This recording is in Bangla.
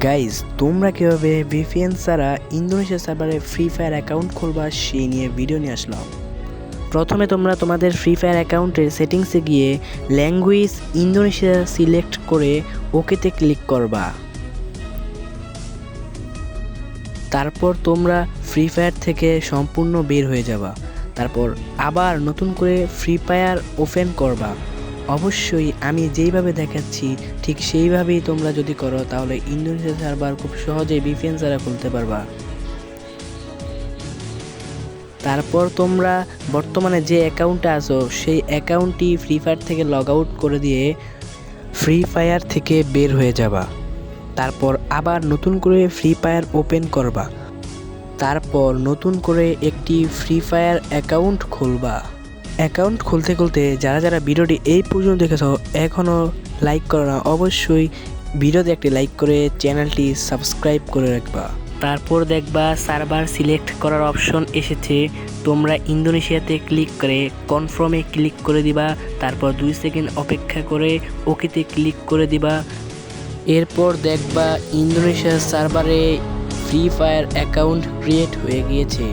গাইজ, তোমরা কীভাবে ভিপিএন ছাড়া ইন্দোনেশিয়া সার্ভারে ফ্রি ফায়ার অ্যাকাউন্ট খুলবা সেই নিয়ে ভিডিও নিয়ে আসলাম। প্রথমে তোমরা তোমাদের ফ্রি ফায়ার অ্যাকাউন্টের সেটিংসে গিয়ে ল্যাঙ্গুয়েজ ইন্দোনেশিয়া সিলেক্ট করে ওকেতে ক্লিক করবা। তারপর তোমরা ফ্রি ফায়ার থেকে সম্পূর্ণ বের হয়ে যাবা। তারপর আবার নতুন করে ফ্রি ফায়ার ওপেন করবা। অবশ্যই আমি যেইভাবে দেখাচ্ছি ঠিক সেইভাবেই তোমরা যদি করো তাহলে ইন্দোনেশিয়া সার্ভার খুব সহজেই ভিপিএন ছাড়া খুলতে পারবা। তারপর তোমরা বর্তমানে যে অ্যাকাউন্টে আছো সেই অ্যাকাউন্টটি ফ্রি ফায়ার থেকে লগ আউট করে দিয়ে ফ্রি ফায়ার থেকে বের হয়ে যাবা। তারপর আবার নতুন করে ফ্রি ফায়ার ওপেন করবা। তারপর নতুন করে একটি ফ্রি ফায়ার অ্যাকাউন্ট খুলবা। অ্যাকাউন্ট খুলতে খুলতে যারা যারা ভিডিওটি এই পর্যন্ত দেখেছো এখনও লাইক করো না, অবশ্যই ভিডিওতে একটি লাইক করে চ্যানেলটি সাবস্ক্রাইব করে রাখবা। তারপর দেখবা সার্ভার সিলেক্ট করার অপশন এসেছে। তোমরা ইন্দোনেশিয়াতে ক্লিক করে কনফার্মে ক্লিক করে দিবা। তারপর 2 সেকেন্ড অপেক্ষা করে ওকেতে ক্লিক করে দিবা। এরপর দেখবা ইন্দোনেশিয়া সার্ভারে ফ্রি ফায়ার অ্যাকাউন্ট ক্রিয়েট হয়ে গিয়েছে।